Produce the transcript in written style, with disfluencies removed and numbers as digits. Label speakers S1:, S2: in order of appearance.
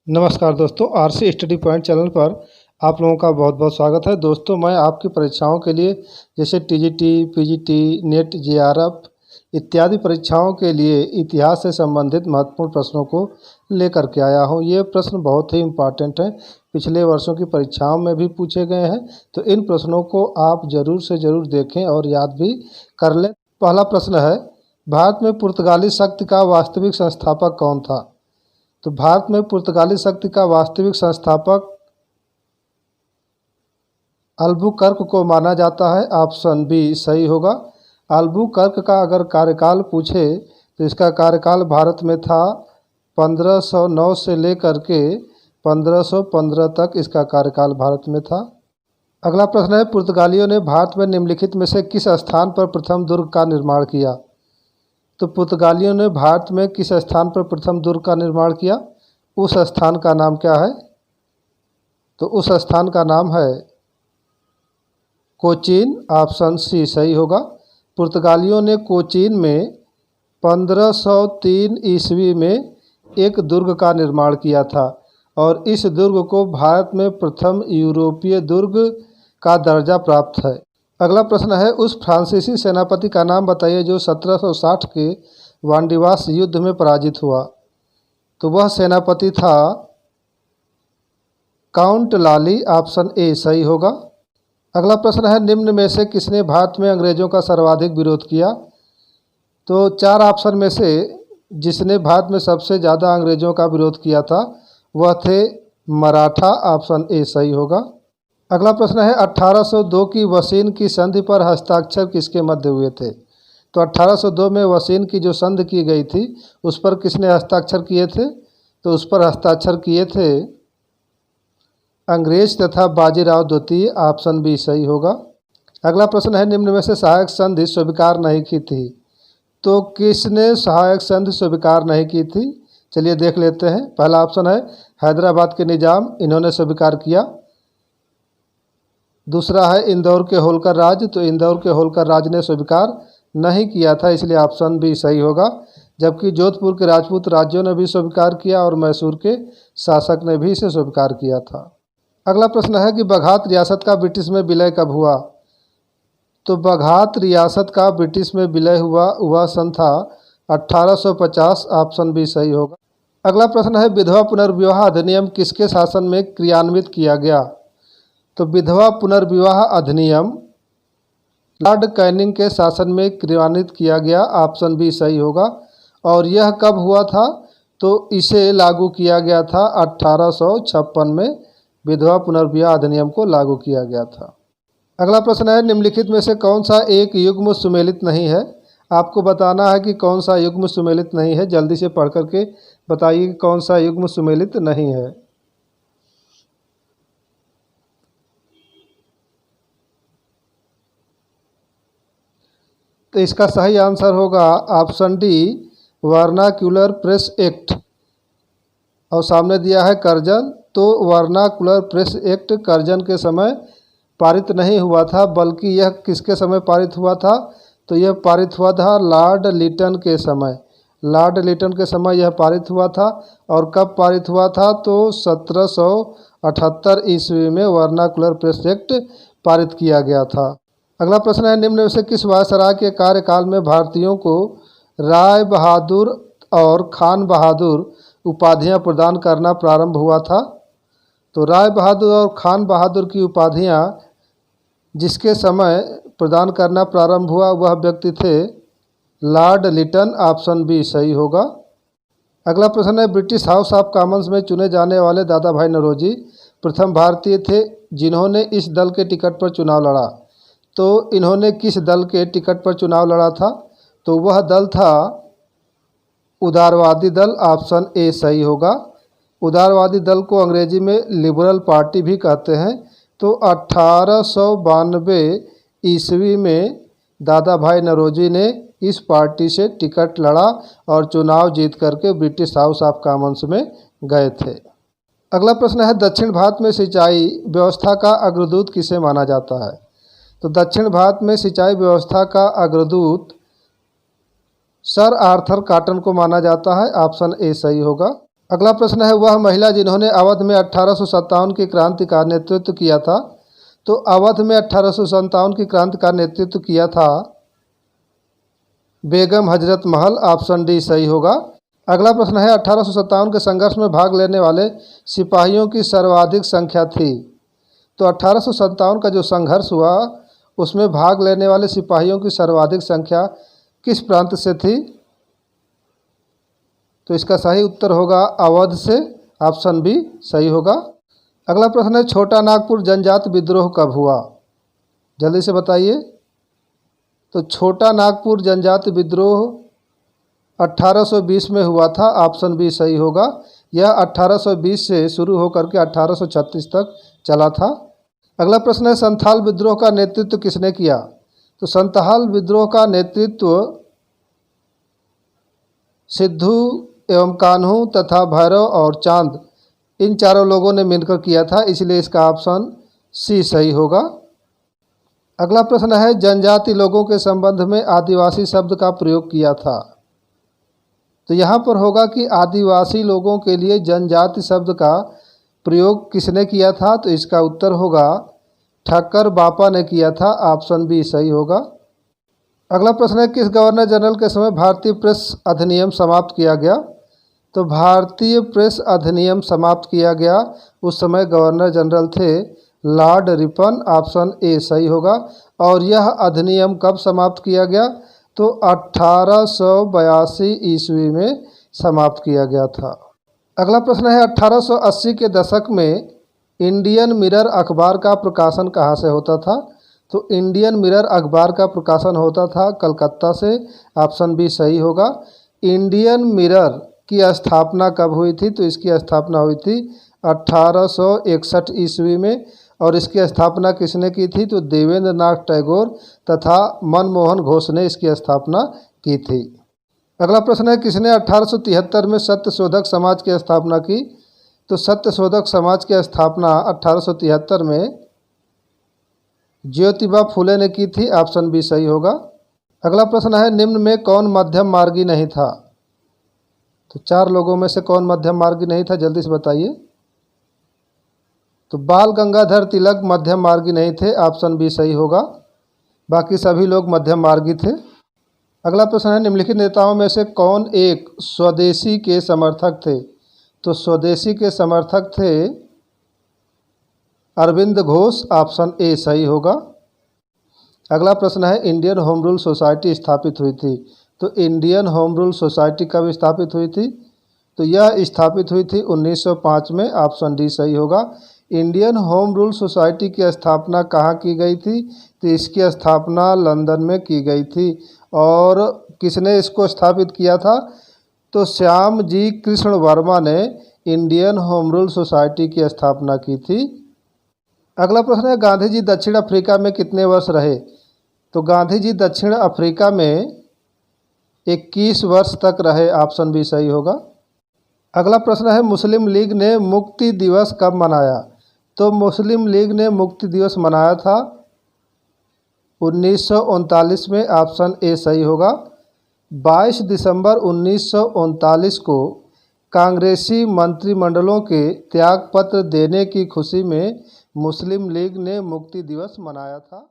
S1: नमस्कार दोस्तों, RC study point channel पर आप लोगों का बहुत बहुत स्वागत है। दोस्तों, मैं आपकी परीक्षाओं के लिए जैसे टीजीटी, पीजीटी, नेट, जेआरएफ इत्यादि परीक्षाओं के लिए इतिहास से संबंधित महत्वपूर्ण प्रश्नों को लेकर के आया हूं। ये प्रश्न बहुत ही इम्पॉर्टेंट हैं, पिछले वर्षों की परीक्षाओं में भी पूछे गए हैं, तो इन प्रश्नों को आप ज़रूर से ज़रूर देखें और याद भी कर लें। पहला प्रश्न है, भारत में पुर्तगाली शक्ति का वास्तविक संस्थापक कौन था? तो भारत में पुर्तगाली शक्ति का वास्तविक संस्थापक अल्बुकर्क को माना जाता है। ऑप्शन बी सही होगा। अल्बुकर्क का अगर कार्यकाल पूछे तो इसका कार्यकाल भारत में था 1509 से लेकर के 1515 तक इसका कार्यकाल भारत में था। अगला प्रश्न है, पुर्तगालियों ने भारत में निम्नलिखित में से किस स्थान पर प्रथम दुर्ग का निर्माण किया? तो पुर्तगालियों ने भारत में किस स्थान पर प्रथम दुर्ग का निर्माण किया? उस स्थान का नाम क्या है? तो उस स्थान का नाम है कोचीन। ऑप्शन सी सही होगा। पुर्तगालियों ने कोचीन में 1503 ईस्वी में एक दुर्ग का निर्माण किया था और इस दुर्ग को भारत में प्रथम यूरोपीय दुर्ग का दर्जा प्राप्त है। अगला प्रश्न है, उस फ्रांसीसी सेनापति का नाम बताइए जो 1760 के वांडीवास युद्ध में पराजित हुआ। तो वह सेनापति था काउंट लाली। ऑप्शन ए सही होगा। अगला प्रश्न है, निम्न में से किसने भारत में अंग्रेजों का सर्वाधिक विरोध किया? तो चार ऑप्शन में से जिसने भारत में सबसे ज़्यादा अंग्रेजों का विरोध किया था वह थे मराठा। ऑप्शन ए सही होगा। अगला प्रश्न है, 1802 की वसीन की संधि पर हस्ताक्षर किसके मध्य हुए थे? तो 1802 में वसीन की जो संधि की गई थी उस पर किसने हस्ताक्षर किए थे? तो उस पर हस्ताक्षर किए थे अंग्रेज तथा बाजीराव द्वितीय। ऑप्शन बी सही होगा। अगला प्रश्न है, निम्न में से सहायक संधि स्वीकार नहीं की थी? तो किसने सहायक संधि स्वीकार नहीं की थी? चलिए देख लेते हैं। पहला ऑप्शन है हैदराबाद के निजाम, इन्होंने स्वीकार किया। दूसरा है इंदौर के होलकर राज, तो इंदौर के होलकर राज ने स्वीकार नहीं किया था, इसलिए ऑप्शन बी सही होगा। जबकि जोधपुर के राजपूत राज्यों ने भी स्वीकार किया और मैसूर के शासक ने भी इसे स्वीकार किया था। अगला प्रश्न है कि बघात रियासत का ब्रिटिश में विलय कब हुआ? तो बघात रियासत का ब्रिटिश में विलय हुआ सन था 1850। ऑप्शन बी सही होगा। अगला प्रश्न है, विधवा पुनर्विवाह अधिनियम किसके शासन में क्रियान्वित किया गया? तो विधवा पुनर्विवाह अधिनियम लॉर्ड कैनिंग के शासन में क्रियान्वित किया गया। ऑप्शन बी सही होगा। और यह कब हुआ था? तो इसे लागू किया गया था 1856 में विधवा पुनर्विवाह अधिनियम को लागू किया गया था। अगला प्रश्न है, निम्नलिखित में से कौन सा एक युग्म सुमेलित नहीं है? आपको बताना है कि कौन सा युग्म सुमेलित नहीं है। जल्दी से पढ़ करके बताइए कि कौन सा युग्म सुमेलित नहीं है। तो इसका सही आंसर होगा option D, vernacular press act. और सामने दिया है कर्जन, तो वर्नाक्यूलर प्रेस एक्ट कर्जन के समय पारित नहीं हुआ था, बल्कि यह किसके समय पारित हुआ था? तो यह पारित हुआ था लॉर्ड लिटन के समय। लॉर्ड लिटन के समय यह पारित हुआ था। और कब पारित हुआ था? तो 1778 ईस्वी में वर्नाक्यूलर प्रेस एक्ट पारित किया गया था। अगला प्रश्न है, निम्न में से किस वायसराय के कार्यकाल में भारतीयों को राय बहादुर और खान बहादुर उपाधियां प्रदान करना प्रारंभ हुआ था? तो राय बहादुर और खान बहादुर की उपाधियां जिसके समय प्रदान करना प्रारंभ हुआ वह व्यक्ति थे लॉर्ड लिटन। ऑप्शन बी सही होगा। अगला प्रश्न है, ब्रिटिश हाउस ऑफ कॉमन्स में चुने जाने वाले दादा भाई नौरोजी प्रथम भारतीय थे जिन्होंने इस दल के टिकट पर चुनाव लड़ा। तो इन्होंने किस दल के टिकट पर चुनाव लड़ा था? तो वह दल था उदारवादी दल। ऑप्शन ए सही होगा। उदारवादी दल को अंग्रेजी में लिबरल पार्टी भी कहते हैं। तो 1892 ईस्वी में दादा भाई नौरोजी ने इस पार्टी से टिकट लड़ा और चुनाव जीत करके ब्रिटिश हाउस ऑफ कॉमन्स में गए थे। अगला प्रश्न है, दक्षिण भारत में सिंचाई व्यवस्था का अग्रदूत किसे माना जाता है? तो दक्षिण भारत में सिंचाई व्यवस्था का अग्रदूत सर आर्थर कॉटन को माना जाता है। ऑप्शन ए सही होगा। अगला प्रश्न है, वह महिला जिन्होंने अवध में 1857 की क्रांति का नेतृत्व किया था। तो अवध में 1857 की क्रांति का नेतृत्व किया था बेगम हजरत महल। ऑप्शन डी सही होगा। अगला प्रश्न है, 1857 के संघर्ष में भाग लेने वाले सिपाहियों की सर्वाधिक संख्या थी। तो 1857 का जो संघर्ष हुआ उसमें भाग लेने वाले सिपाहियों की सर्वाधिक संख्या किस प्रांत से थी? तो इसका सही उत्तर होगा अवध से। ऑप्शन बी सही होगा। अगला प्रश्न है, छोटा नागपुर जनजाति विद्रोह कब हुआ? जल्दी से बताइए। तो छोटा नागपुर जनजाति विद्रोह 1820 में हुआ था। ऑप्शन बी सही होगा। यह 1820 से शुरू होकर के 1836 तक चला था। अगला प्रश्न है, संथाल विद्रोह का नेतृत्व किसने किया? तो संथाल विद्रोह का नेतृत्व सिद्धू एवं कान्हू तथा भैरव और चांद, इन चारों लोगों ने मिलकर किया था, इसलिए इसका ऑप्शन सी सही होगा। अगला प्रश्न है, जनजाति लोगों के संबंध में आदिवासी शब्द का प्रयोग किया था। तो यहाँ पर होगा कि आदिवासी लोगों के लिए जनजाति शब्द का प्रयोग किसने किया था? तो इसका उत्तर होगा ठक्कर बापा ने किया था। ऑप्शन बी सही होगा। अगला प्रश्न है, किस गवर्नर जनरल के समय भारतीय प्रेस अधिनियम समाप्त किया गया? तो भारतीय प्रेस अधिनियम समाप्त किया गया उस समय गवर्नर जनरल थे लॉर्ड रिपन। ऑप्शन ए सही होगा। और यह अधिनियम कब समाप्त किया गया? तो 1882 ईस्वी में समाप्त किया गया था। अगला प्रश्न है, 1880 के दशक में इंडियन मिरर अखबार का प्रकाशन कहाँ से होता था? तो इंडियन मिरर अखबार का प्रकाशन होता था कलकत्ता से। ऑप्शन बी सही होगा। इंडियन मिरर की स्थापना कब हुई थी? तो इसकी स्थापना हुई थी 1861 ईस्वी में। और इसकी स्थापना किसने की थी? तो देवेंद्र नाथ टैगोर तथा मनमोहन घोष ने इसकी स्थापना की थी। अगला प्रश्न है, किसने 1873 में सत्यशोधक समाज की स्थापना की? तो सत्यशोधक समाज की स्थापना 1873 में ज्योतिबा फुले ने की थी। ऑप्शन बी सही होगा। अगला प्रश्न है, निम्न में कौन मध्यम मार्गी नहीं था? तो चार लोगों में से कौन मध्यम मार्गी नहीं था? जल्दी से बताइए। तो बाल गंगाधर तिलक मध्यम मार्गी नहीं थे। ऑप्शन बी सही होगा। बाकी सभी लोग मध्यम मार्गी थे। अगला प्रश्न है, निम्नलिखित नेताओं में से कौन एक स्वदेशी के समर्थक थे? तो स्वदेशी के समर्थक थे अरविंद घोष। ऑप्शन ए सही होगा। अगला प्रश्न है, इंडियन होम रूल सोसाइटी स्थापित हुई थी। तो इंडियन होम रूल सोसाइटी कब स्थापित हुई थी? तो यह स्थापित हुई थी 1905 में। ऑप्शन डी सही होगा। इंडियन होम रूल सोसाइटी की स्थापना कहाँ की गई थी? तो इसकी स्थापना लंदन में की गई थी। और किसने इसको स्थापित किया था? तो श्याम जी कृष्ण वर्मा ने इंडियन होम रूल सोसाइटी की स्थापना की थी। अगला प्रश्न है, गांधी जी दक्षिण अफ्रीका में कितने वर्ष रहे? तो गांधी जी दक्षिण अफ्रीका में 21 वर्ष तक रहे। ऑप्शन बी सही होगा। अगला प्रश्न है, मुस्लिम लीग ने मुक्ति दिवस कब मनाया? तो मुस्लिम लीग ने मुक्ति दिवस मनाया था 1939 में। ऑप्शन ए सही होगा। 22 दिसंबर 1939 को कांग्रेसी मंत्रिमंडलों के त्यागपत्र देने की खुशी में मुस्लिम लीग ने मुक्ति दिवस मनाया था।